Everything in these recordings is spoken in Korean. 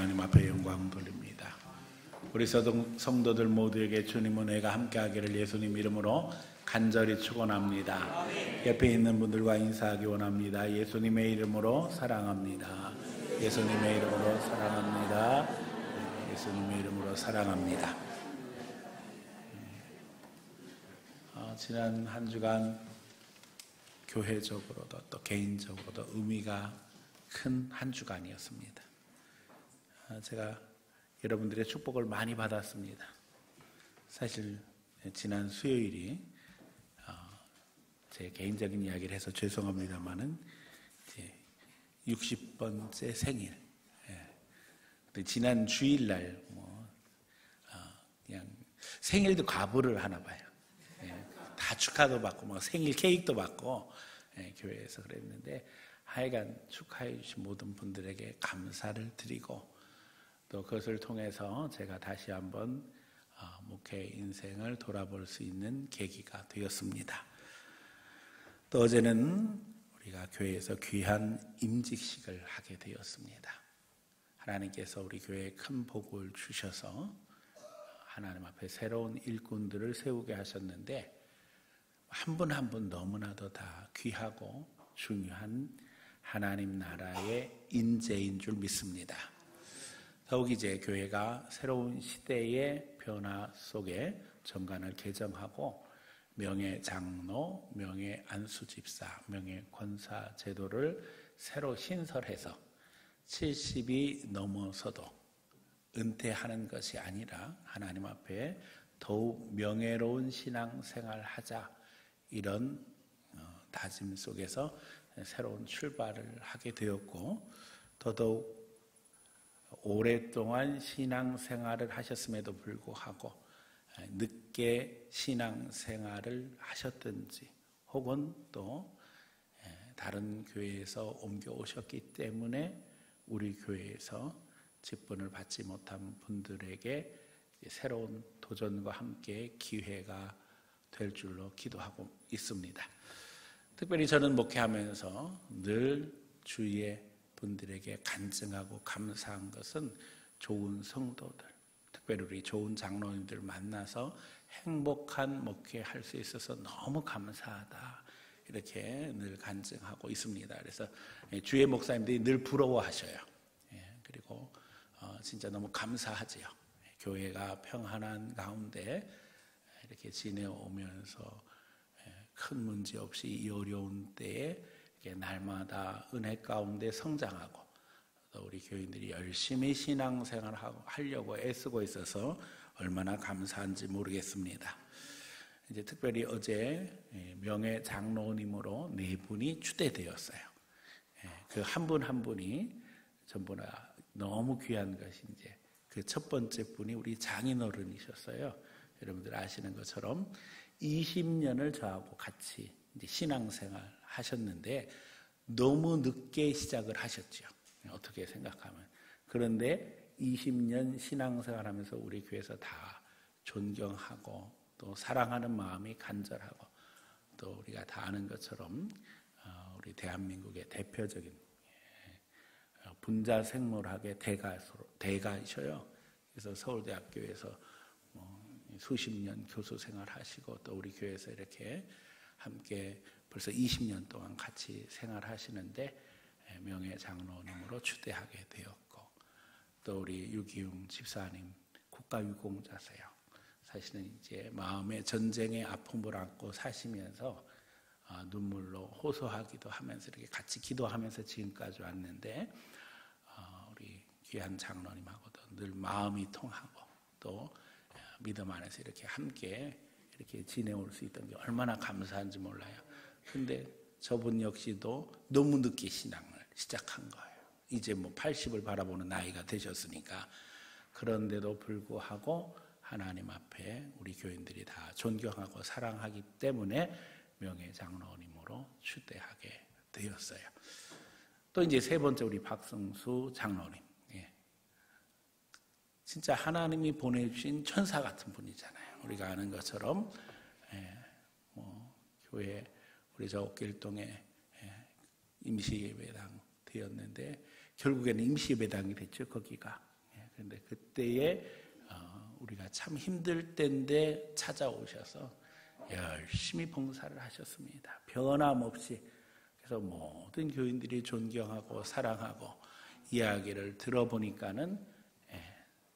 하나님 앞에 영광 돌립니다. 우리 성도들 모두에게 주님 은혜가 함께하기를 예수님 이름으로 간절히 축원합니다. 옆에 있는 분들과 인사하기 원합니다. 예수님의 이름으로 사랑합니다. 예수님의 이름으로 사랑합니다. 예수님의 이름으로 사랑합니다. 지난 한 주간 교회적으로도 또 개인적으로도 의미가 큰 한 주간이었습니다. 제가 여러분들의 축복을 많이 받았습니다. 사실 지난 수요일이 제 개인적인 이야기를 해서 죄송합니다만은 이제 60번째 생일. 근데 지난 주일날 그냥 생일도 과부를 하나 봐요. 다 축하도 받고 생일 케이크도 받고 교회에서 그랬는데 하여간 축하해 주신 모든 분들에게 감사를 드리고 또 그것을 통해서 제가 다시 한번 목회 인생을 돌아볼 수 있는 계기가 되었습니다. 또 어제는 우리가 교회에서 귀한 임직식을 하게 되었습니다. 하나님께서 우리 교회에 큰 복을 주셔서 하나님 앞에 새로운 일꾼들을 세우게 하셨는데 한 분 한 분 너무나도 다 귀하고 중요한 하나님 나라의 인재인 줄 믿습니다. 더욱 이제 교회가 새로운 시대의 변화 속에 정관을 개정하고 명예 장로, 명예 안수집사, 명예 권사 제도를 새로 신설해서 70이 넘어서도 은퇴하는 것이 아니라 하나님 앞에 더욱 명예로운 신앙생활 하자, 이런 다짐 속에서 새로운 출발을 하게 되었고, 더더욱 오랫동안 신앙생활을 하셨음에도 불구하고 늦게 신앙생활을 하셨든지 혹은 또 다른 교회에서 옮겨오셨기 때문에 우리 교회에서 직분을 받지 못한 분들에게 새로운 도전과 함께 기회가 될 줄로 기도하고 있습니다. 특별히 저는 목회하면서 늘 주위의 분들에게 간증하고 감사한 것은 좋은 성도들, 특별히 우리 좋은 장로님들 만나서 행복한 목회할 수 있어서 너무 감사하다, 이렇게 늘 간증하고 있습니다. 그래서 주의 목사님들이 늘 부러워하셔요. 그리고 진짜 너무 감사하지요. 교회가 평안한 가운데 이렇게 지내오면서 큰 문제 없이 이 어려운 때에 날마다 은혜 가운데 성장하고 또 우리 교인들이 열심히 신앙생활 하려고 애쓰고 있어서 얼마나 감사한지 모르겠습니다. 이제 특별히 어제 명예 장로님으로 4분이 추대되었어요. 그 한 분 한 분이 전부 다 너무 귀한 것이 이제 그 첫 번째 분이 우리 장인어른이셨어요. 여러분들 아시는 것처럼 20년을 저하고 같이 이제 신앙생활 하셨는데 너무 늦게 시작을 하셨죠. 어떻게 생각하면. 그런데 20년 신앙생활 하면서 우리 교회에서 다 존경하고 또 사랑하는 마음이 간절하고 또 우리가 다 아는 것처럼 우리 대한민국의 대표적인 분자생물학의 대가이셔요. 그래서 서울대학교에서 수십 년 교수 생활하시고 또 우리 교회에서 이렇게 함께 벌써 20년 동안 같이 생활하시는데 명예 장로님으로 추대하게 되었고, 또 우리 유기웅 집사님 국가유공자세요. 사실은 이제 마음의 전쟁의 아픔을 안고 사시면서 눈물로 호소하기도 하면서 이렇게 같이 기도하면서 지금까지 왔는데 우리 귀한 장로님하고도 늘 마음이 통하고 또 믿음 안에서 이렇게 함께 이렇게 지내올 수 있던 게 얼마나 감사한지 몰라요. 근데 저분 역시도 너무 늦게 신앙을 시작한 거예요. 이제 80을 바라보는 나이가 되셨으니까. 그런데도 불구하고 하나님 앞에 우리 교인들이 다 존경하고 사랑하기 때문에 명예 장로님으로 추대하게 되었어요. 또 이제 세 번째 우리 박성수 장로님. 진짜 하나님이 보내주신 천사 같은 분이잖아요. 우리가 아는 것처럼 교회 우리 저 옥길동에 임시예배당 되었는데 결국에는 임시예배당이 됐죠. 거기가 그런데 그때에 우리가 참 힘들 때인데 찾아오셔서 열심히 봉사를 하셨습니다. 변함없이. 그래서 모든 교인들이 존경하고 사랑하고 이야기를 들어보니까는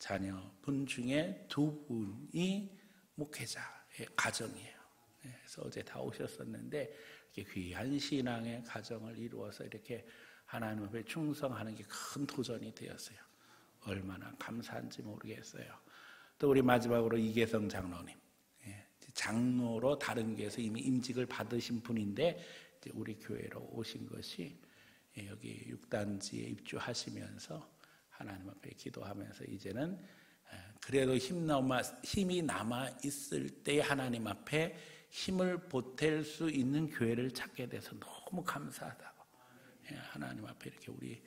자녀분 중에 2분이 목회자의 가정이에요. 그래서 어제 다 오셨었는데 이렇게 귀한 신앙의 가정을 이루어서 이렇게 하나님 앞에 충성하는 게 큰 도전이 되었어요. 얼마나 감사한지 모르겠어요. 또 우리 마지막으로 이계성 장로님, 장로로 다른 교회에서 이미 임직을 받으신 분인데 이제 우리 교회로 오신 것이 여기 6단지에 입주하시면서 하나님 앞에 기도하면서 이제는 그래도 힘이 남아 있을 때 하나님 앞에 힘을 보탤 수 있는 교회를 찾게 돼서 너무 감사하다고, 하나님 앞에 이렇게 우리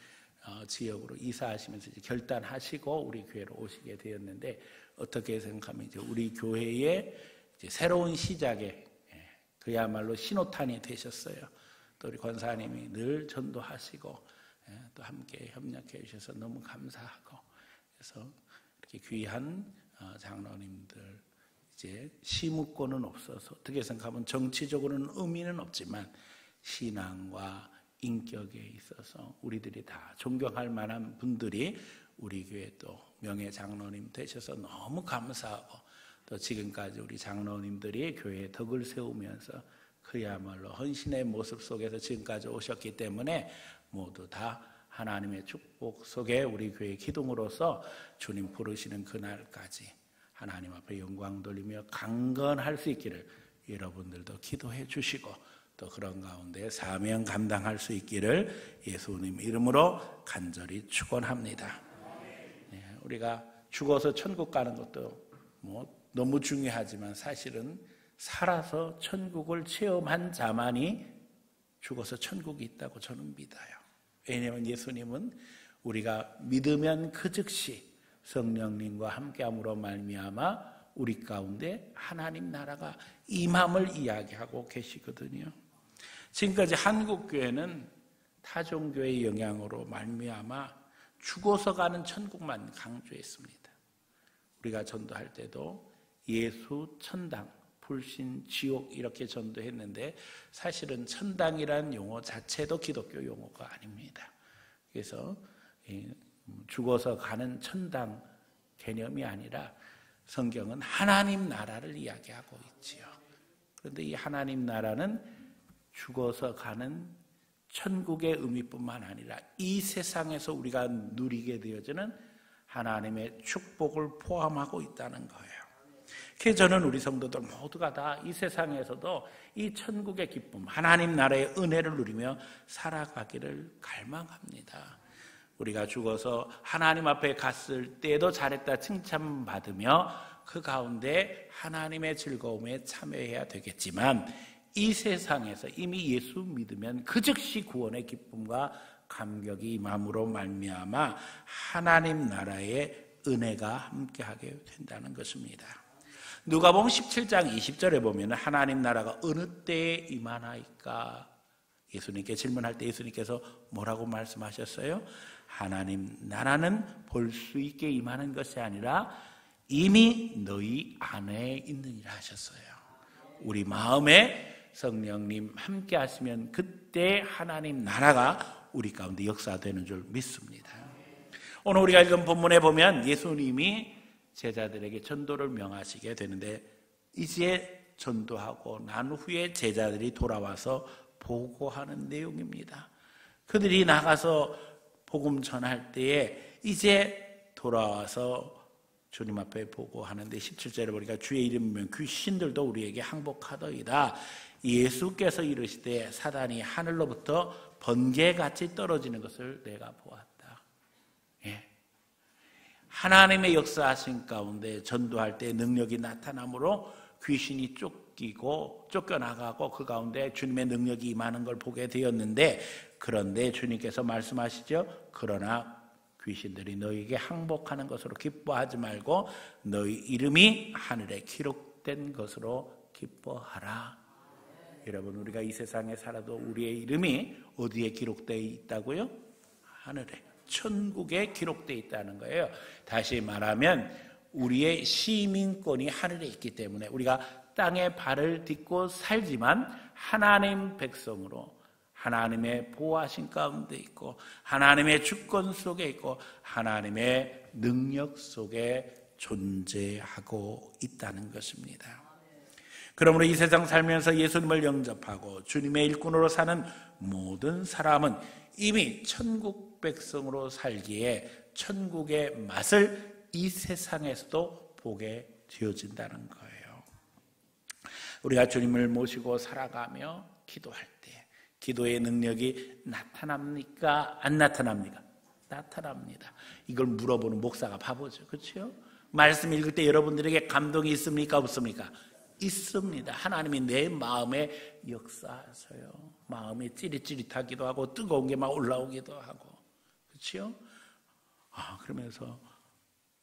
지역으로 이사하시면서 이제 결단하시고 우리 교회로 오시게 되었는데, 어떻게 생각하면 이제 우리 교회의 이제 새로운 시작에 그야말로 신호탄이 되셨어요. 또 우리 권사님이 늘 전도하시고 또 함께 협력해 주셔서 너무 감사하고, 그래서 이렇게 귀한 장로님들, 이제 시무권은 없어서 어떻게 생각하면 정치적으로는 의미는 없지만 신앙과 인격에 있어서 우리들이 다 존경할 만한 분들이 우리 교회 또 명예 장로님 되셔서 너무 감사하고, 또 지금까지 우리 장로님들이 교회에 덕을 세우면서 그야말로 헌신의 모습 속에서 지금까지 오셨기 때문에 모두 다 하나님의 축복 속에 우리 교회의 기둥으로서 주님 부르시는 그날까지 하나님 앞에 영광 돌리며 강건할 수 있기를 여러분들도 기도해 주시고, 또 그런 가운데 사명 감당할 수 있기를 예수님 이름으로 간절히 축원합니다. 우리가 죽어서 천국 가는 것도 너무 중요하지만 사실은 살아서 천국을 체험한 자만이 죽어서 천국이 있다고 저는 믿어요. 왜냐하면 예수님은 우리가 믿으면 그 즉시 성령님과 함께함으로 말미암아 우리 가운데 하나님 나라가 임함을 이야기하고 계시거든요. 지금까지 한국교회는 타종교의 영향으로 말미암아 죽어서 가는 천국만 강조했습니다. 우리가 전도할 때도 예수, 천당, 불신, 지옥 이렇게 전도했는데 사실은 천당이라는 용어 자체도 기독교 용어가 아닙니다. 그래서 죽어서 가는 천당 개념이 아니라 성경은 하나님 나라를 이야기하고 있지요. 그런데 이 하나님 나라는 죽어서 가는 천국의 의미뿐만 아니라 이 세상에서 우리가 누리게 되어지는 하나님의 축복을 포함하고 있다는 거예요. 그래서 저는 우리 성도들 모두가 다 이 세상에서도 이 천국의 기쁨, 하나님 나라의 은혜를 누리며 살아가기를 갈망합니다. 우리가 죽어서 하나님 앞에 갔을 때도 잘했다 칭찬받으며 그 가운데 하나님의 즐거움에 참여해야 되겠지만, 이 세상에서 이미 예수 믿으면 그 즉시 구원의 기쁨과 감격이 임함으로 말미암아 하나님 나라의 은혜가 함께하게 된다는 것입니다. 누가복음 17장 20절에 보면 하나님 나라가 어느 때에 임하나이까, 예수님께 질문할 때 예수님께서 뭐라고 말씀하셨어요? 하나님 나라는 볼 수 있게 임하는 것이 아니라 이미 너희 안에 있느니라 하셨어요. 우리 마음에 성령님 함께 하시면 그때 하나님 나라가 우리 가운데 역사되는 줄 믿습니다. 오늘 우리가 읽은 본문에 보면 예수님이 제자들에게 전도를 명하시게 되는데, 이제 전도하고 난 후에 제자들이 돌아와서 보고하는 내용입니다. 그들이 나가서 복음 전할 때에 이제 돌아와서 주님 앞에 보고하는데 17절에 보니까 주의 이름이면 귀신들도 우리에게 항복하더이다. 예수께서 이르시되 사단이 하늘로부터 번개같이 떨어지는 것을 내가 보았다. 하나님의 역사하신 가운데 전도할 때 능력이 나타나므로 귀신이 쫓겨나가고 그 가운데 주님의 능력이 임하는 걸 보게 되었는데, 그런데 주님께서 말씀하시죠. 그러나 귀신들이 너희에게 항복하는 것으로 기뻐하지 말고 너희 이름이 하늘에 기록된 것으로 기뻐하라. 여러분, 우리가 이 세상에 살아도 우리의 이름이 어디에 기록되어 있다고요? 하늘에. 천국에 기록되어 있다는 거예요. 다시 말하면 우리의 시민권이 하늘에 있기 때문에 우리가 땅에 발을 딛고 살지만 하나님 백성으로 하나님의 보호하심 가운데 있고 하나님의 주권 속에 있고 하나님의 능력 속에 존재하고 있다는 것입니다. 그러므로 이 세상 살면서 예수님을 영접하고 주님의 일꾼으로 사는 모든 사람은 이미 천국 백성으로 살기에 천국의 맛을 이 세상에서도 보게 되어진다는 거예요. 우리가 주님을 모시고 살아가며 기도할 때 기도의 능력이 나타납니까? 안 나타납니까? 나타납니다. 이걸 물어보는 목사가 바보죠. 그렇죠? 말씀 읽을 때 여러분들에게 감동이 있습니까? 없습니까? 있습니다. 하나님이 내 마음에 역사하셔요. 마음이 찌릿찌릿하기도 하고 뜨거운 게 막 올라오기도 하고 그렇죠? 그러면서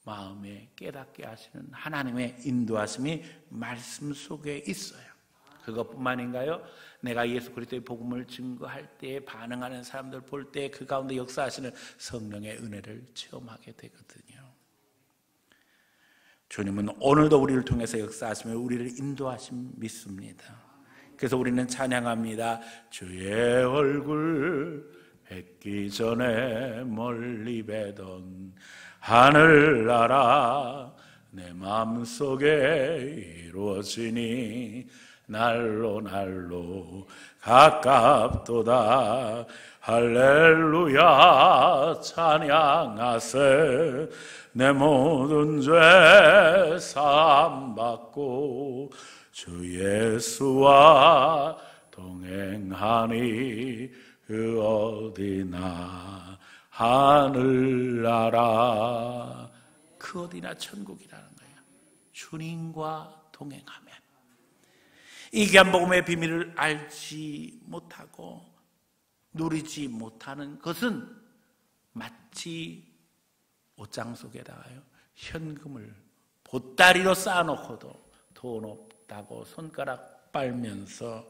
마음에 깨닫게 하시는 하나님의 인도하심이 말씀 속에 있어요. 그것뿐만인가요? 내가 예수 그리스도의 복음을 증거할 때 반응하는 사람들 볼 때 그 가운데 역사하시는 성령의 은혜를 체험하게 되거든요. 주님은 오늘도 우리를 통해서 역사하시며 우리를 인도하심 믿습니다. 그래서 우리는 찬양합니다. 주의 얼굴 뵙기 전에 멀리 뵈던 하늘나라 내 마음속에 이루어지니 날로 날로 가깝도다. 할렐루야 찬양하세. 내 모든 죄 사함받고 주 예수와 동행하니 그 어디나 하늘나라. 그 어디나 천국이라는 거예요. 주님과 동행하면. 이 귀한 복음의 비밀을 알지 못하고 누리지 못하는 것은 마치 옷장 속에다가요 현금을 보따리로 쌓아놓고도 돈 없다고 손가락 빨면서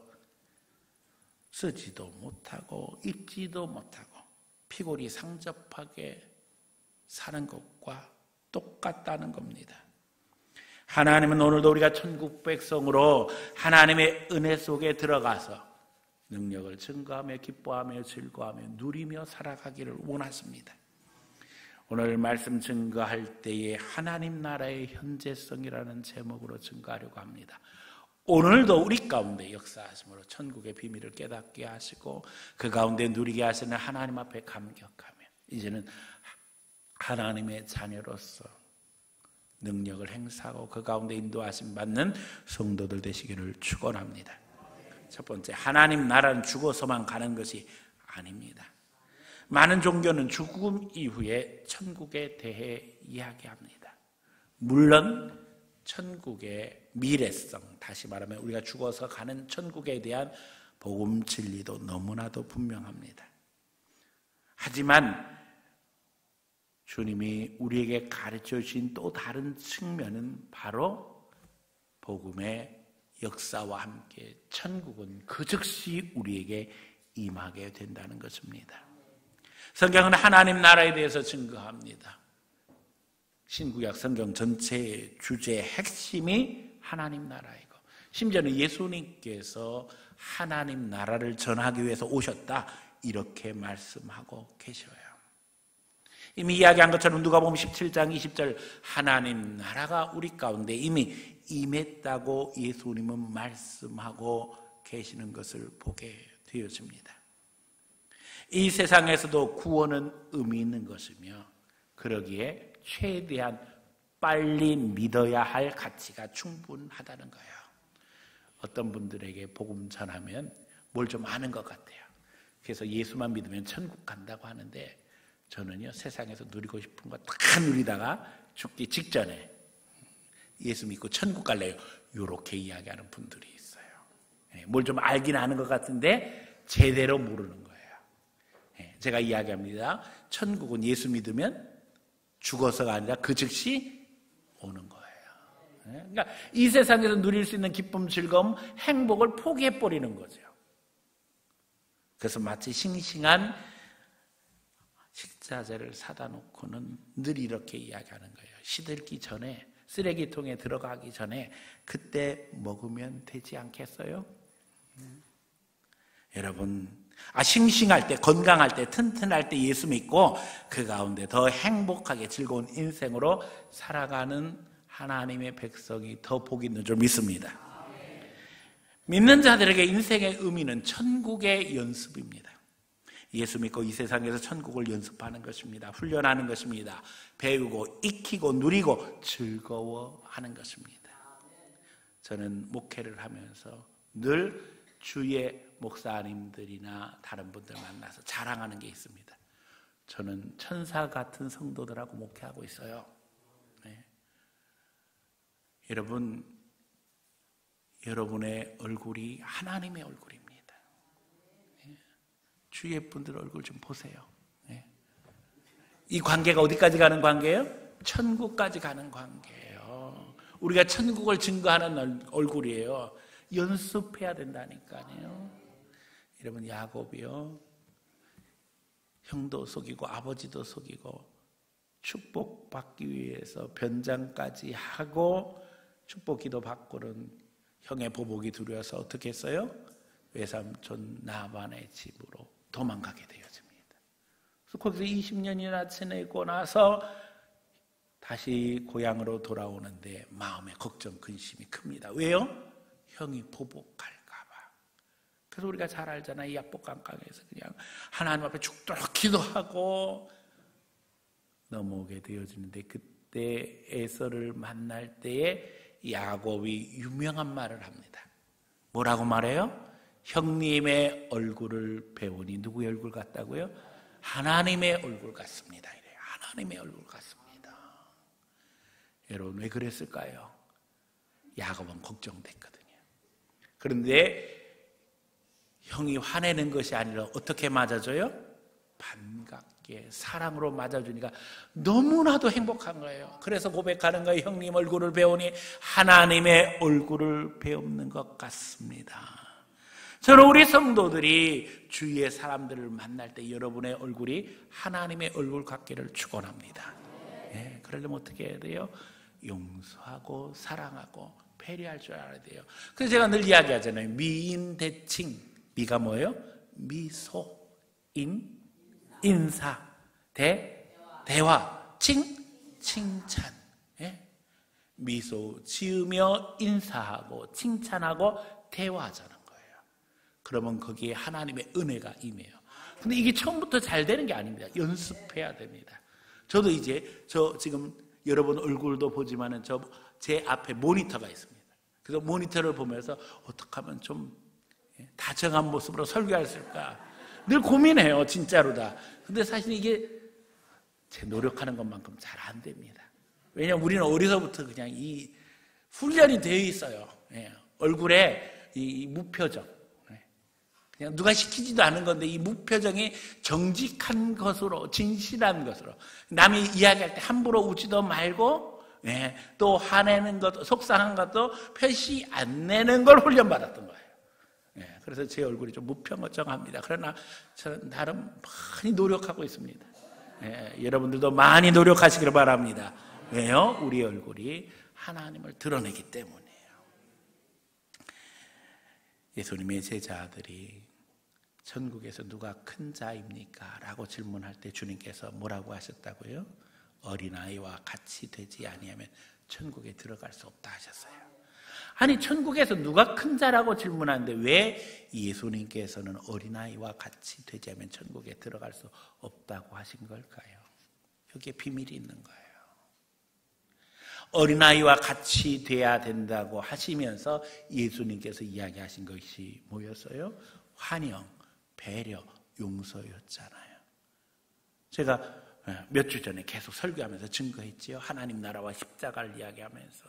쓰지도 못하고 입지도 못하고 피골이 상접하게 사는 것과 똑같다는 겁니다. 하나님은 오늘도 우리가 천국 백성으로 하나님의 은혜 속에 들어가서 능력을 증거하며 기뻐하며 즐거워하며 누리며 살아가기를 원하십니다. 오늘 말씀 증거할 때에 하나님 나라의 현재성이라는 제목으로 증거하려고 합니다. 오늘도 우리 가운데 역사하심으로 천국의 비밀을 깨닫게 하시고 그 가운데 누리게 하시는 하나님 앞에 감격하며 이제는 하나님의 자녀로서 능력을 행사하고 그 가운데 인도하심 받는 성도들 되시기를 축원합니다. 첫 번째, 하나님 나라는 죽어서만 가는 것이 아닙니다. 많은 종교는 죽음 이후에 천국에 대해 이야기합니다. 물론 천국의 미래성, 다시 말하면 우리가 죽어서 가는 천국에 대한 복음 진리도 너무나도 분명합니다. 하지만 주님이 우리에게 가르쳐 주신 또 다른 측면은 바로 복음의 역사와 함께 천국은 그 즉시 우리에게 임하게 된다는 것입니다. 성경은 하나님 나라에 대해서 증거합니다. 신구약 성경 전체의 주제의 핵심이 하나님 나라이고 심지어는 예수님께서 하나님 나라를 전하기 위해서 오셨다 이렇게 말씀하고 계셔요. 이미 이야기한 것처럼 누가복음 17장 20절 하나님 나라가 우리 가운데 이미 임했다고 예수님은 말씀하고 계시는 것을 보게 되어집니다. 이 세상에서도 구원은 의미 있는 것이며 그러기에 최대한 빨리 믿어야 할 가치가 충분하다는 거예요. 어떤 분들에게 복음 전하면 뭘 좀 아는 것 같아요. 그래서 예수만 믿으면 천국 간다고 하는데 저는요 세상에서 누리고 싶은 거 다 누리다가 죽기 직전에 예수 믿고 천국 갈래요 이렇게 이야기하는 분들이 있어요. 뭘 좀 알긴 아는 것 같은데 제대로 모르는 거예요. 제가 이야기합니다. 천국은 예수 믿으면 죽어서가 아니라 그 즉시 오는 거예요. 그러니까 이 세상에서 누릴 수 있는 기쁨, 즐거움, 행복을 포기해버리는 거죠. 그래서 마치 싱싱한 식자재를 사다 놓고는 늘 이렇게 이야기하는 거예요. 시들기 전에, 쓰레기통에 들어가기 전에 그때 먹으면 되지 않겠어요? 여러분, 싱싱할 때, 건강할 때, 튼튼할 때 예수 믿고 그 가운데 더 행복하게 즐거운 인생으로 살아가는 하나님의 백성이 더 복이 있는 줄 믿습니다. 믿는 자들에게 인생의 의미는 천국의 연습입니다. 예수 믿고 이 세상에서 천국을 연습하는 것입니다. 훈련하는 것입니다. 배우고 익히고 누리고 즐거워하는 것입니다. 저는 목회를 하면서 늘 주의 목사님들이나 다른 분들 만나서 자랑하는 게 있습니다. 저는 천사 같은 성도들하고 목회하고 있어요. 네. 여러분의 얼굴이 하나님의 얼굴입니다. 주위의 분들 얼굴 좀 보세요. 이 관계가 어디까지 가는 관계예요? 천국까지 가는 관계예요. 우리가 천국을 증거하는 얼굴이에요. 연습해야 된다니까요. 여러분, 야곱이요, 형도 속이고 아버지도 속이고 축복받기 위해서 변장까지 하고 축복기도 받고는 형의 보복이 두려워서 어떻게 했어요? 외삼촌 나반의 집으로 도망가게 되어집니다. 그래서 거기서 20년이나 지내고 나서 다시 고향으로 돌아오는데 마음에 걱정, 근심이 큽니다. 왜요? 형이 보복할까 봐. 그래서 우리가 잘 알잖아요. 이 약복강강에서 그냥 하나님 앞에 죽도록 기도하고 넘어오게 되어지는데, 그때 에서를 만날 때에 야곱이 유명한 말을 합니다. 뭐라고 말해요? 형님의 얼굴을 배우니 누구의 얼굴 같다고요? 하나님의 얼굴 같습니다. 이래요. 하나님의 얼굴 같습니다. 여러분, 왜 그랬을까요? 야곱은 걱정됐거든요. 그런데 형이 화내는 것이 아니라 어떻게 맞아줘요? 반갑게 사랑으로 맞아주니까 너무나도 행복한 거예요. 그래서 고백하는 거예요. 형님 얼굴을 배우니 하나님의 얼굴을 배우는 것 같습니다. 저는 우리 성도들이 주위의 사람들을 만날 때 여러분의 얼굴이 하나님의 얼굴 같기를 축원합니다. 네, 그러려면 어떻게 해야 돼요? 용서하고 사랑하고 배려할 줄 알아야 돼요. 그래서 제가 늘 이야기하잖아요. 미인대칭. 미가 뭐예요? 미소, 인사, 대화, 칭찬. 네? 미소 지으며 인사하고 칭찬하고 대화하잖아요. 그러면 거기에 하나님의 은혜가 임해요. 근데 이게 처음부터 잘 되는 게 아닙니다. 연습해야 됩니다. 저도 이제 지금 여러분 얼굴도 보지만은 제 앞에 모니터가 있습니다. 그래서 모니터를 보면서 어떻게 하면 좀 다정한 모습으로 설교할 수 있을까 늘 고민해요. 진짜로 다. 근데 사실 이게 제 노력하는 것만큼 잘 안 됩니다. 왜냐하면 우리는 어려서부터 그냥 이 훈련이 되어 있어요. 얼굴에 이 무표정. 그냥 누가 시키지도 않은 건데 이 무표정이 정직한 것으로, 진실한 것으로, 남이 이야기할 때 함부로 웃지도 말고 또 화내는 것도, 속상한 것도 표시 안 내는 걸 훈련받았던 거예요. 그래서 제 얼굴이 좀 무표정합니다. 그러나 저는 나름 많이 노력하고 있습니다. 여러분들도 많이 노력하시기를 바랍니다. 왜요? 우리 얼굴이 하나님을 드러내기 때문이에요. 예수님의 제자들이 천국에서 누가 큰 자입니까? 라고 질문할 때 주님께서 뭐라고 하셨다고요? 어린아이와 같이 되지 아니하면 천국에 들어갈 수 없다 하셨어요. 아니, 천국에서 누가 큰 자라고 질문하는데 왜 예수님께서는 어린아이와 같이 되지 않으면 천국에 들어갈 수 없다고 하신 걸까요? 여기에 비밀이 있는 거예요. 어린아이와 같이 돼야 된다고 하시면서 예수님께서 이야기하신 것이 뭐였어요? 환영, 배려, 용서였잖아요. 제가 몇 주 전에 계속 설교하면서 증거했지요. 하나님 나라와 십자가를 이야기하면서.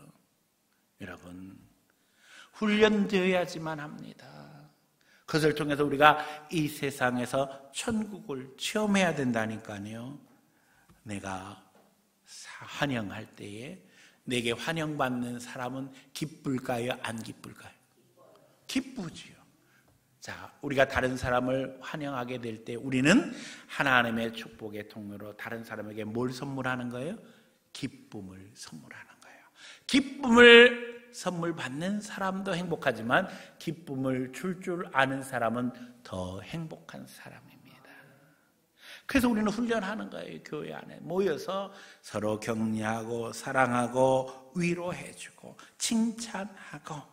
여러분, 훈련되어야지만 합니다. 그것을 통해서 우리가 이 세상에서 천국을 체험해야 된다니까요. 내가 환영할 때에 내게 환영받는 사람은 기쁠까요? 안 기쁠까요? 기쁘지요. 자, 우리가 다른 사람을 환영하게 될 때 우리는 하나님의 축복의 통로로 다른 사람에게 뭘 선물하는 거예요? 기쁨을 선물하는 거예요. 기쁨을 선물 받는 사람도 행복하지만 기쁨을 줄 아는 사람은 더 행복한 사람입니다. 그래서 우리는 훈련하는 거예요. 교회 안에 모여서 서로 격려하고 사랑하고 위로해주고 칭찬하고.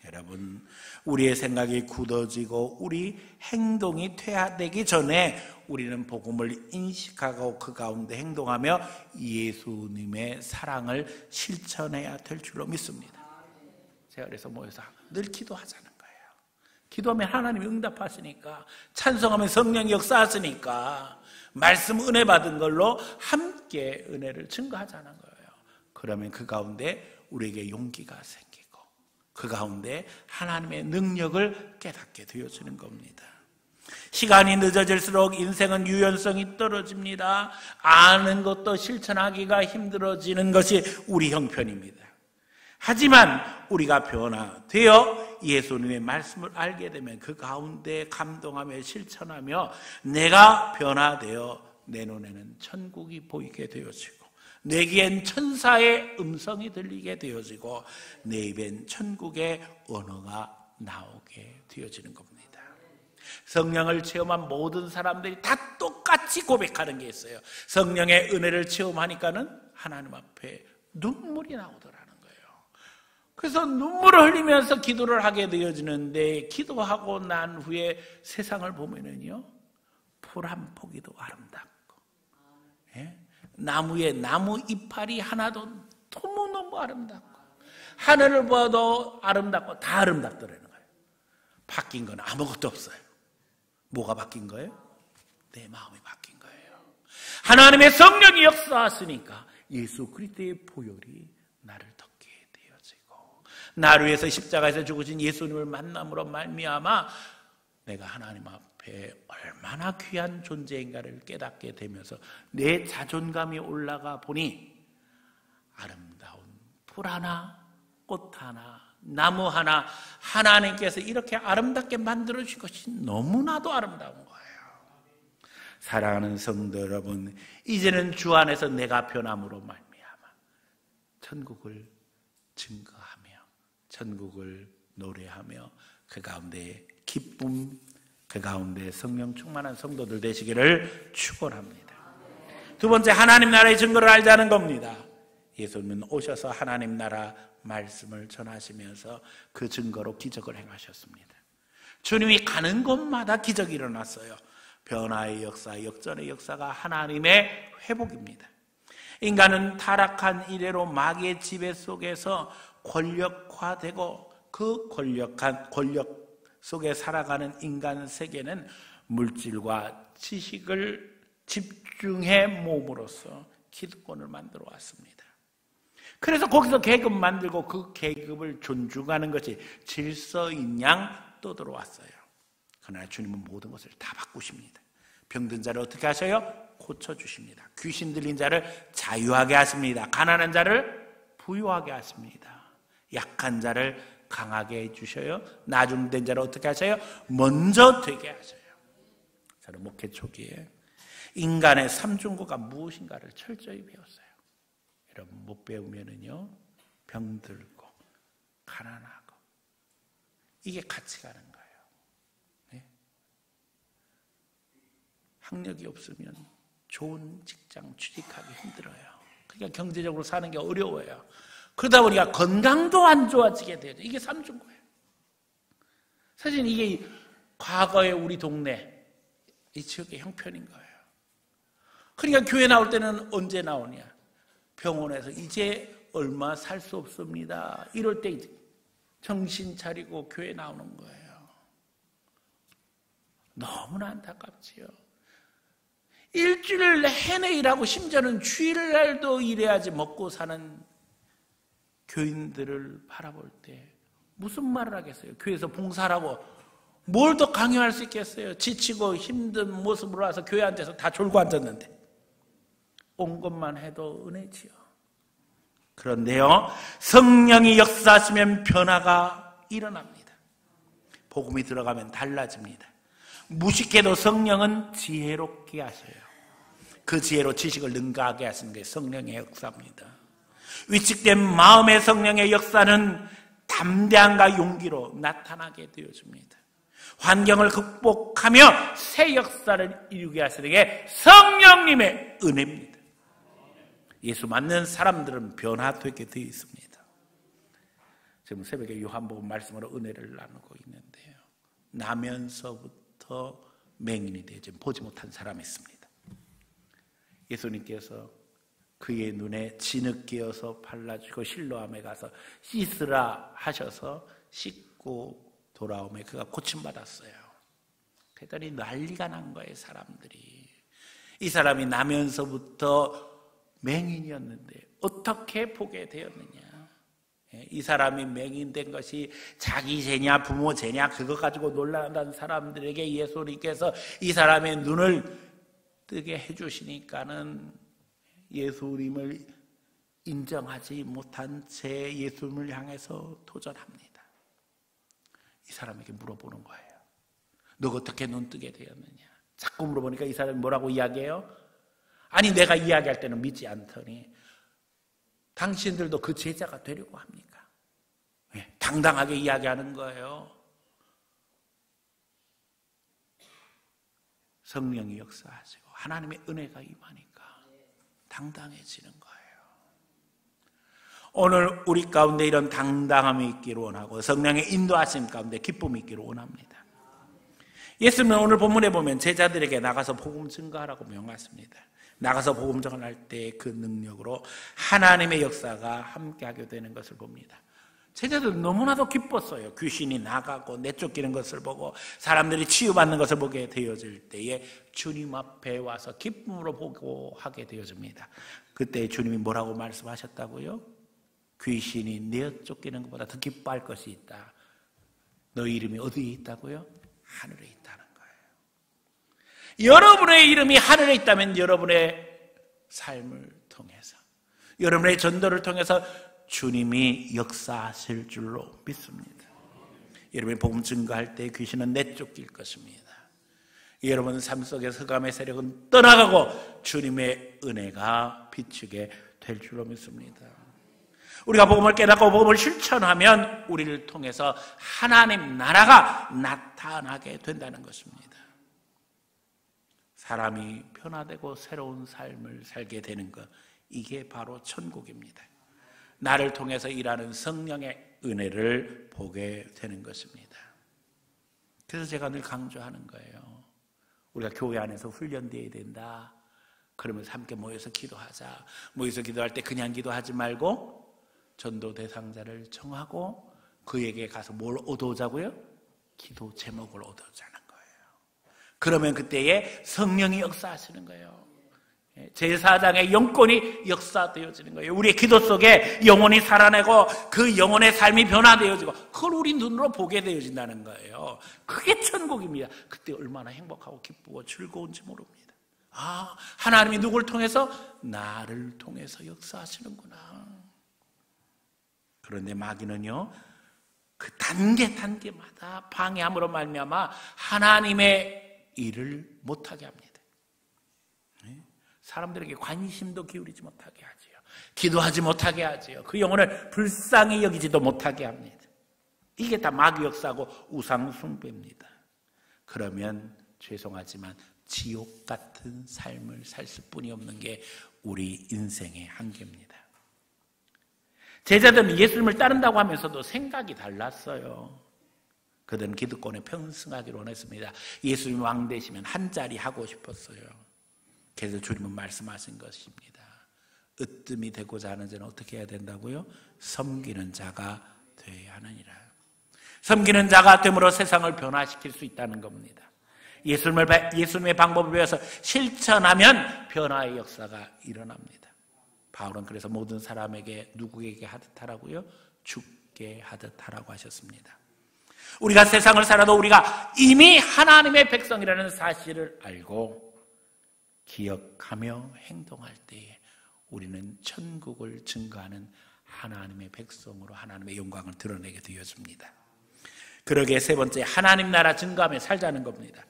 여러분, 우리의 생각이 굳어지고 우리 행동이 퇴화되기 전에 우리는 복음을 인식하고 그 가운데 행동하며 예수님의 사랑을 실천해야 될 줄로 믿습니다. 제가 그래서 모여서 늘 기도하자는 거예요. 기도하면 하나님이 응답하시니까, 찬송하면 성령이 역사하시니까, 말씀 은혜 받은 걸로 함께 은혜를 증거하자는 거예요. 그러면 그 가운데 우리에게 용기가 생기고 그 가운데 하나님의 능력을 깨닫게 되어지는 겁니다. 시간이 늦어질수록 인생은 유연성이 떨어집니다. 아는 것도 실천하기가 힘들어지는 것이 우리 형편입니다. 하지만 우리가 변화되어 예수님의 말씀을 알게 되면 그 가운데 감동하며 실천하며 내가 변화되어 내 눈에는 천국이 보이게 되어지고 내 귀엔 천사의 음성이 들리게 되어지고 내 입엔 천국의 언어가 나오게 되어지는 겁니다. 성령을 체험한 모든 사람들이 다 똑같이 고백하는 게 있어요. 성령의 은혜를 체험하니까는 하나님 앞에 눈물이 나오더라는 거예요. 그래서 눈물을 흘리면서 기도를 하게 되어지는데, 기도하고 난 후에 세상을 보면은요, 풀 한 포기도 아름답고, 예? 나무에 나무 이파리 하나도 너무너무 아름답고, 하늘을 봐도 아름답고, 다 아름답더라는 거예요. 바뀐 건 아무것도 없어요. 뭐가 바뀐 거예요? 내 마음이 바뀐 거예요. 하나님의 성령이 역사하시니까 예수 그리스도의 보혈이 나를 덮게 되어지고, 나를 위해서 십자가에서 죽으신 예수님을 만남으로 말미암아 내가 하나님 앞에 얼마나 귀한 존재인가를 깨닫게 되면서 내 자존감이 올라가 보니 아름다운 풀 하나, 꽃 하나, 나무 하나, 하나님께서 이렇게 아름답게 만들어주신 것이 너무나도 아름다운 거예요. 사랑하는 성도 여러분, 이제는 주 안에서 내가 변함으로 말미암아 천국을 증거하며 천국을 노래하며 그 가운데 기쁨, 그 가운데 성령 충만한 성도들 되시기를 축원합니다. 두 번째, 하나님 나라의 증거를 알자는 겁니다. 예수님은 오셔서 하나님 나라 말씀을 전하시면서 그 증거로 기적을 행하셨습니다. 주님이 가는 곳마다 기적이 일어났어요. 변화의 역사, 역전의 역사가 하나님의 회복입니다. 인간은 타락한 이래로 마귀의 지배 속에서 권력화되고 그 권력 속에 살아가는 인간 세계는 물질과 지식을 집중해 모음으로써 기득권을 만들어 왔습니다. 그래서 거기서 계급 만들고 그 계급을 존중하는 것이 질서인 양 떠들어왔어요. 그러나 주님은 모든 것을 다 바꾸십니다. 병든 자를 어떻게 하셔요? 고쳐주십니다. 귀신 들린 자를 자유하게 하십니다. 가난한 자를 부유하게 하십니다. 약한 자를 강하게 해주셔요. 나중된 자를 어떻게 하셔요? 먼저 되게 하셔요. 저는 목회 초기에 인간의 삼중고가 무엇인가를 철저히 배웠어요. 여러분, 못 배우면은요, 병들고 가난하고 이게 같이 가는 거예요. 네? 학력이 없으면 좋은 직장 취직하기 힘들어요. 그러니까 경제적으로 사는 게 어려워요. 그러다 보니까 건강도 안 좋아지게 돼요. 이게 삼중고예요. 사실 이게 과거의 우리 동네 이 지역의 형편인 거예요. 그러니까 교회 나올 때는 언제 나오냐? 병원에서 이제 얼마 살 수 없습니다. 이럴 때 정신 차리고 교회 나오는 거예요. 너무나 안타깝지요. 일주일 내내 일하고 심지어는 주일날도 일해야지 먹고 사는 교인들을 바라볼 때 무슨 말을 하겠어요? 교회에서 봉사하라고 뭘 더 강요할 수 있겠어요? 지치고 힘든 모습으로 와서 교회 앉아서 다 졸고 앉았는데 온 것만 해도 은혜지요. 그런데요, 성령이 역사하시면 변화가 일어납니다. 복음이 들어가면 달라집니다. 무식해도 성령은 지혜롭게 하셔요. 그 지혜로 지식을 능가하게 하시는 게 성령의 역사입니다. 위축된 마음의 성령의 역사는 담대함과 용기로 나타나게 되어줍니다. 환경을 극복하며 새 역사를 이루게 하시는 게 성령님의 은혜입니다. 예수 믿는 사람들은 변화되게 되어 있습니다. 지금 새벽에 요한복음 말씀으로 은혜를 나누고 있는데요. 나면서부터 맹인이 되지 보지 못한 사람이 있습니다. 예수님께서 그의 눈에 진흙 끼어서 발라주고 실로암에 가서 씻으라 하셔서 씻고 돌아오며 그가 고침받았어요. 그랬더니 난리가 난 거예요, 사람들이. 이 사람이 나면서부터 맹인이었는데 어떻게 보게 되었느냐. 이 사람이 맹인된 것이 자기 죄냐 부모 죄냐 그거 가지고 놀란다는 사람들에게 예수님께서 이 사람의 눈을 뜨게 해주시니까는 예수님을 인정하지 못한 채 예수님을 향해서 도전합니다. 이 사람에게 물어보는 거예요. 너가 어떻게 눈 뜨게 되었느냐. 자꾸 물어보니까 이 사람이 뭐라고 이야기해요? 아니 내가 이야기할 때는 믿지 않더니 당신들도 그 제자가 되려고 합니까? 네, 당당하게 이야기하는 거예요. 성령이 역사하시고 하나님의 은혜가 임하니까 당당해지는 거예요. 오늘 우리 가운데 이런 당당함이 있기를 원하고 성령의 인도하심 가운데 기쁨이 있기를 원합니다. 예수님은 오늘 본문에 보면 제자들에게 나가서 복음 증거하라고 명하십니다. 나가서 복음 전할 때 그 능력으로 하나님의 역사가 함께하게 되는 것을 봅니다. 제자들은 너무나도 기뻤어요. 귀신이 나가고 내쫓기는 것을 보고 사람들이 치유받는 것을 보게 되어질 때에 주님 앞에 와서 기쁨으로 보고 하게 되어집니다. 그때 주님이 뭐라고 말씀하셨다고요? 귀신이 내쫓기는 것보다 더 기뻐할 것이 있다. 너희 이름이 어디에 있다고요? 하늘에 있다는 거예요. 여러분의 이름이 하늘에 있다면 여러분의 삶을 통해서 여러분의 전도를 통해서 주님이 역사하실 줄로 믿습니다. 여러분이 복음 증거할 때 귀신은 내쫓길 것입니다. 여러분 삶 속에서 흑암의 세력은 떠나가고 주님의 은혜가 비추게 될 줄로 믿습니다. 우리가 복음을 깨닫고 복음을 실천하면 우리를 통해서 하나님 나라가 나타나게 된다는 것입니다. 사람이 변화되고 새로운 삶을 살게 되는 것, 이게 바로 천국입니다. 나를 통해서 일하는 성령의 은혜를 보게 되는 것입니다. 그래서 제가 늘 강조하는 거예요. 우리가 교회 안에서 훈련되어야 된다. 그러면서 함께 모여서 기도하자. 모여서 기도할 때 그냥 기도하지 말고 전도 대상자를 정하고 그에게 가서 뭘 얻어오자고요? 기도 제목을 얻어오자는 거예요. 그러면 그때에 성령이 역사하시는 거예요. 제4장의 영권이 역사되어지는 거예요. 우리의 기도 속에 영혼이 살아내고 그 영혼의 삶이 변화되어지고 그걸 우리 눈으로 보게 되어진다는 거예요. 그게 천국입니다. 그때 얼마나 행복하고 기쁘고 즐거운지 모릅니다. 아, 하나님이 누구를 통해서? 나를 통해서 역사하시는구나. 그런데 마귀는요, 그 단계마다 방해함으로 말미암아 하나님의 일을 못하게 합니다. 사람들에게 관심도 기울이지 못하게 하지요. 기도하지 못하게 하지요. 그 영혼을 불쌍히 여기지도 못하게 합니다. 이게 다 마귀 역사고 우상 숭배입니다. 그러면 죄송하지만 지옥 같은 삶을 살 수뿐이 없는 게 우리 인생의 한계입니다. 제자들은 예수님을 따른다고 하면서도 생각이 달랐어요. 그들은 기득권에 편승하기로 원했습니다. 예수님 왕 되시면 한 자리 하고 싶었어요. 그래서 주님은 말씀하신 것입니다. 으뜸이 되고자 하는 자는 어떻게 해야 된다고요? 섬기는 자가 되어야 하느니라. 섬기는 자가 됨으로 세상을 변화시킬 수 있다는 겁니다. 예수님의 방법을 배워서 실천하면 변화의 역사가 일어납니다. 바울은 그래서 모든 사람에게 누구에게 하듯 하라고요? 죽게 하듯 하라고 하셨습니다. 우리가 세상을 살아도 우리가 이미 하나님의 백성이라는 사실을 알고 기억하며 행동할 때에 우리는 천국을 증거하는 하나님의 백성으로 하나님의 영광을 드러내게 되어집니다. 그러기에 세 번째, 하나님 나라 증거하며 살자는 겁니다.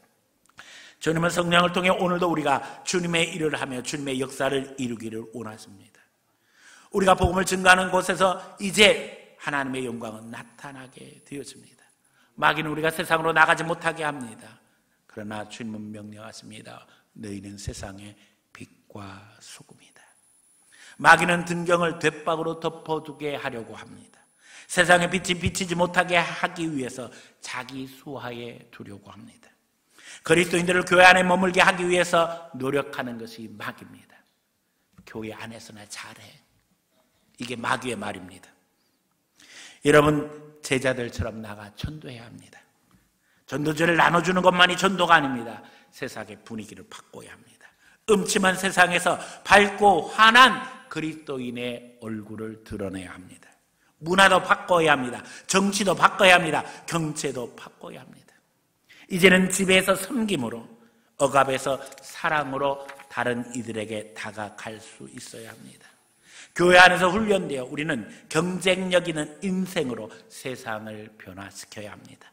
주님은 성령을 통해 오늘도 우리가 주님의 일을 하며 주님의 역사를 이루기를 원하십니다. 우리가 복음을 증거하는 곳에서 이제 하나님의 영광은 나타나게 되어집니다. 마귀는 우리가 세상으로 나가지 못하게 합니다. 그러나 주님은 명령하십니다. 너희는 세상의 빛과 소금이다. 마귀는 등경을 돛박으로 덮어두게 하려고 합니다. 세상의 빛이 비치지 못하게 하기 위해서 자기 수하에 두려고 합니다. 그리스도인들을 교회 안에 머물게 하기 위해서 노력하는 것이 마귀입니다. 교회 안에서나 잘해. 이게 마귀의 말입니다. 여러분, 제자들처럼 나가 전도해야 합니다. 전도제를 나눠주는 것만이 전도가 아닙니다. 세상의 분위기를 바꿔야 합니다. 음침한 세상에서 밝고 환한 그리스도인의 얼굴을 드러내야 합니다. 문화도 바꿔야 합니다. 정치도 바꿔야 합니다. 경제도 바꿔야 합니다. 이제는 집에서 섬김으로, 억압에서 사랑으로 다른 이들에게 다가갈 수 있어야 합니다. 교회 안에서 훈련되어 우리는 경쟁력 있는 인생으로 세상을 변화시켜야 합니다.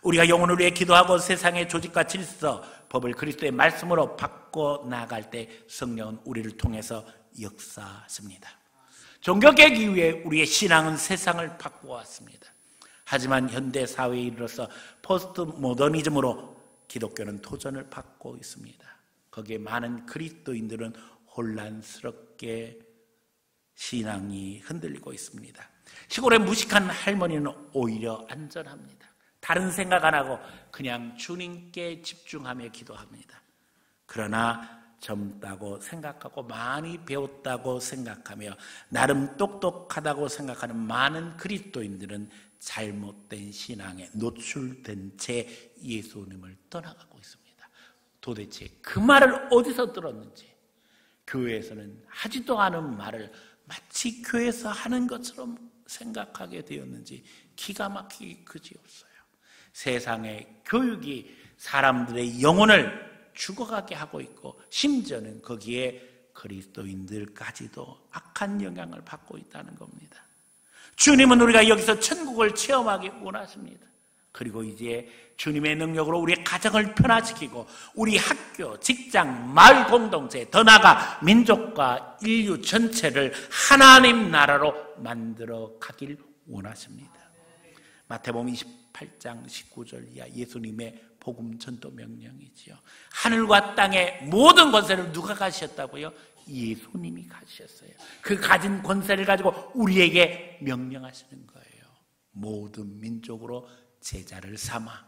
우리가 영혼을 위해 기도하고 세상의 조직과 질서, 법을 그리스도의 말씀으로 바꿔나갈 때 성령은 우리를 통해서 역사하십니다. 종교개혁 이후에 우리의 신앙은 세상을 바꿔왔습니다. 하지만 현대사회에 이르러서 포스트 모더니즘으로 기독교는 도전을 받고 있습니다. 거기에 많은 그리스도인들은 혼란스럽게 신앙이 흔들리고 있습니다. 시골의 무식한 할머니는 오히려 안전합니다. 다른 생각 안 하고 그냥 주님께 집중하며 기도합니다. 그러나 젊다고 생각하고 많이 배웠다고 생각하며 나름 똑똑하다고 생각하는 많은 그리스도인들은 잘못된 신앙에 노출된 채 예수님을 떠나가고 있습니다. 도대체 그 말을 어디서 들었는지, 교회에서는 하지도 않은 말을 마치 교회에서 하는 것처럼 생각하게 되었는지 기가 막히게 그지없어요. 세상의 교육이 사람들의 영혼을 죽어가게 하고 있고, 심지어는 거기에 그리스도인들까지도 악한 영향을 받고 있다는 겁니다. 주님은 우리가 여기서 천국을 체험하기 원하십니다. 그리고 이제 주님의 능력으로 우리의 가정을 변화시키고 우리 학교, 직장, 마을 공동체, 더 나아가 민족과 인류 전체를 하나님 나라로 만들어 가길 원하십니다. 마태복음 28장 19절 이하 예수님의 복음 전도 명령이지요. 하늘과 땅의 모든 권세를 누가 가지셨다고요? 예수님이 가지셨어요. 그 가진 권세를 가지고 우리에게 명령하시는 거예요. 모든 민족으로 제자를 삼아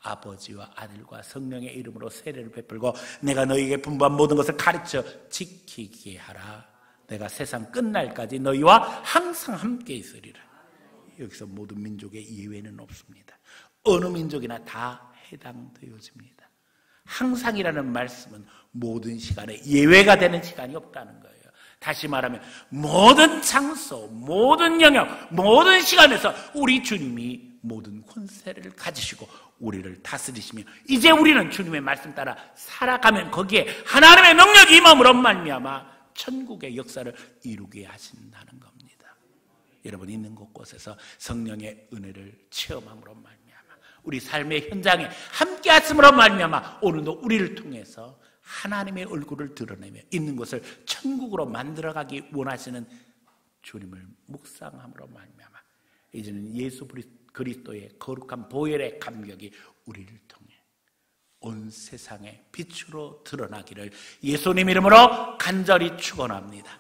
아버지와 아들과 성령의 이름으로 세례를 베풀고 내가 너희에게 분부한 모든 것을 가르쳐 지키게 하라. 내가 세상 끝날까지 너희와 항상 함께 있으리라. 여기서 모든 민족의 예외는 없습니다. 어느 민족이나 다 해당되어집니다. 항상이라는 말씀은 모든 시간에 예외가 되는 시간이 없다는 거예요. 다시 말하면 모든 장소, 모든 영역, 모든 시간에서 우리 주님이 모든 권세를 가지시고 우리를 다스리시며 이제 우리는 주님의 말씀 따라 살아가면 거기에 하나님의 능력이 임함으로 말미암아 천국의 역사를 이루게 하신다는 겁니다. 여러분 있는 곳곳에서 성령의 은혜를 체험함으로 말미암아 우리 삶의 현장에 함께 하심으로 말미암아 오늘도 우리를 통해서 하나님의 얼굴을 드러내며 있는 곳을 천국으로 만들어가기 원하시는 주님을 묵상함으로 말미암아 이제는 예수 그리스도의 거룩한 보혈의 감격이 우리를 통해 온 세상에 빛으로 드러나기를 예수님 이름으로 간절히 축원합니다.